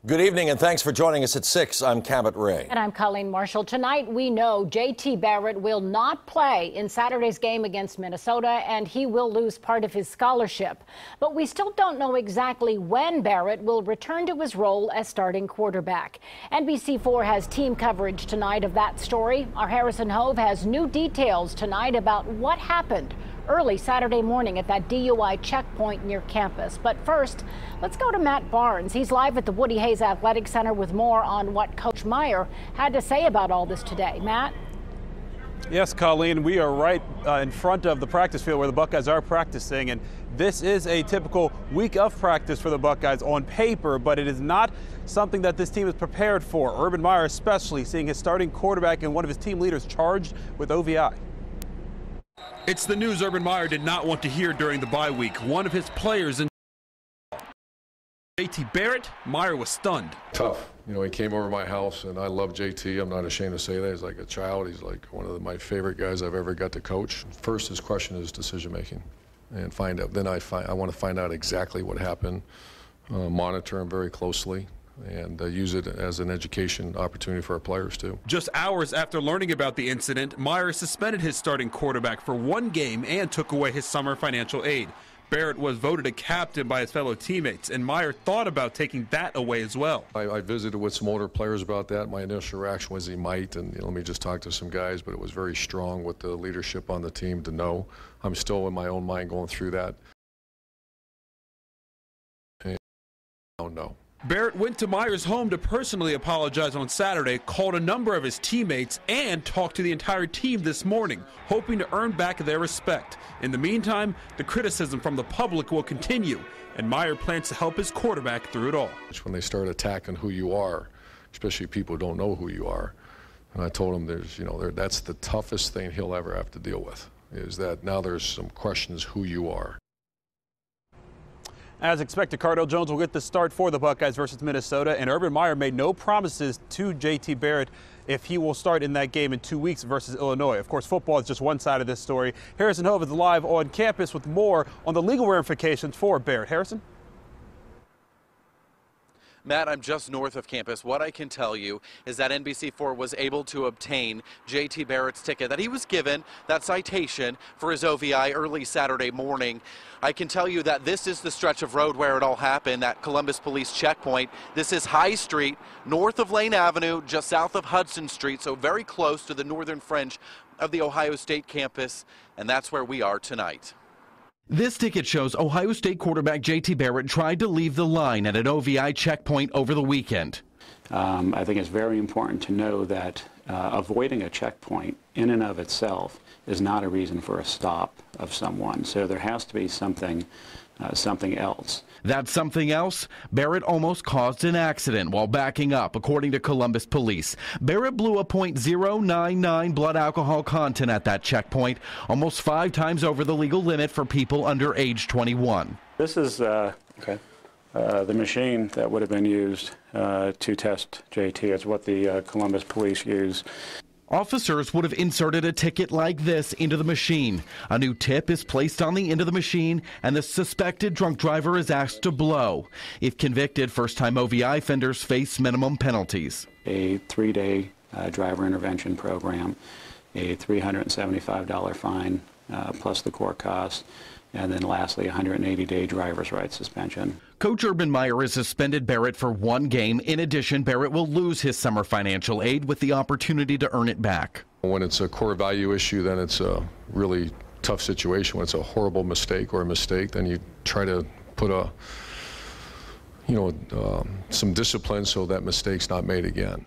Good evening and thanks for joining us at 6. I'm Cabot Ray. And I'm Colleen Marshall. Tonight we know JT Barrett will not play in Saturday's game against Minnesota and he will lose part of his scholarship. But we still don't know exactly when Barrett will return to his role as starting quarterback. NBC4 has team coverage tonight of that story. Our Harrison Hove has new details tonight about what happened early Saturday morning at that DUI checkpoint near campus. But first, let's go to Matt Barnes. He's live at the Woody Hayes Athletic Center with more on what Coach Meyer had to say about all this today. Matt? Yes, Colleen, we are right in front of the practice field where the Buckeyes are practicing, and this is a typical week of practice for the Buckeyes on paper, but it is not something that this team is prepared for. Urban Meyer especially seeing his starting quarterback and one of his team leaders charged with OVI. It's the news Urban Meyer did not want to hear during the bye week. One of his players in JT Barrett, Meyer was stunned. Tough. You know, he came over my house, and I love JT. I'm not ashamed to say that. He's like a child. He's like one of my favorite guys I've ever got to coach. First, his question is decision-making, and find out. Then I want to find out exactly what happened, monitor him very closely, and use it as an education opportunity for our players, too. Just hours after learning about the incident, Meyer suspended his starting quarterback for one game and took away his summer financial aid. Barrett was voted a captain by his fellow teammates, and Meyer thought about taking that away as well. I visited with some older players about that. My initial reaction was he might, and let me just talk to some guys, but it was very strong with the leadership on the team to know. I'm still in my own mind going through that. And I don't know. Barrett went to Meyer's home to personally apologize on Saturday, called a number of his teammates, and talked to the entire team this morning, hoping to earn back their respect. In the meantime, the criticism from the public will continue, and Meyer plans to help his quarterback through it all. When they start attacking who you are, especially people who don't know who you are, and I told him that's the toughest thing he'll ever have to deal with, is that now there's some questions who you are. As expected, Cardale Jones will get the start for the Buckeyes versus Minnesota, and Urban Meyer made no promises to JT Barrett if he will start in that game in 2 weeks versus Illinois. Of course, football is just one side of this story. Harrison Hove is live on campus with more on the legal ramifications for Barrett. Harrison? Matt, I'm just north of campus. What I can tell you is that NBC4 was able to obtain JT Barrett's ticket that he was given, that citation for his OVI early Saturday morning. I can tell you that this is the stretch of road where it all happened, that Columbus Police checkpoint. This is High Street, north of Lane Avenue, just south of Hudson Street, so very close to the northern fringe of the Ohio State campus, and that's where we are tonight. This ticket shows Ohio State quarterback JT Barrett tried to leave the line at an OVI checkpoint over the weekend. I think it's very important to know that avoiding a checkpoint in and of itself is not a reason for a stop of someone. So there has to be something else. That something else? Barrett almost caused an accident while backing up, according to Columbus Police. Barrett blew a .099 blood alcohol content at that checkpoint, almost 5 times over the legal limit for people under age 21. This is the machine that would have been used to test JT. It's what the Columbus Police use. Officers would have inserted a ticket like this into the machine. A new tip is placed on the end of the machine, and the suspected drunk driver is asked to blow. If convicted, first-time OVI offenders face minimum penalties. A 3-day driver intervention program, a $375 fine plus the court costs, and then lastly, a 180-day driver's rights suspension. Coach Urban Meyer has suspended Barrett for 1 game. In addition, Barrett will lose his summer financial aid with the opportunity to earn it back. When it's a core value issue, then it's a really tough situation. When it's a horrible mistake or a mistake, then you try to put some discipline so that mistake's not made again.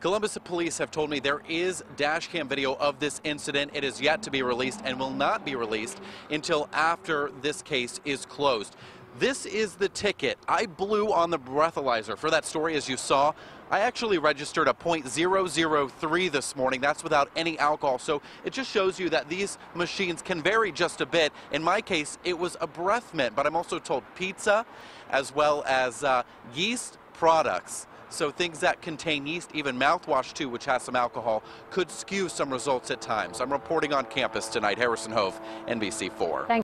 Columbus Police have told me there is dash cam video of this incident. It is yet to be released and will not be released until after this case is closed. This is the ticket. I blew on the breathalyzer for that story, as you saw. I actually registered a .003 this morning. That's without any alcohol. So it just shows you that these machines can vary just a bit. In my case, it was a breath mint, but I'm also told pizza as well as yeast products. So things that contain yeast, even mouthwash too, which has some alcohol, could skew some results at times. I'm reporting on campus tonight. Harrison Hove, NBC4.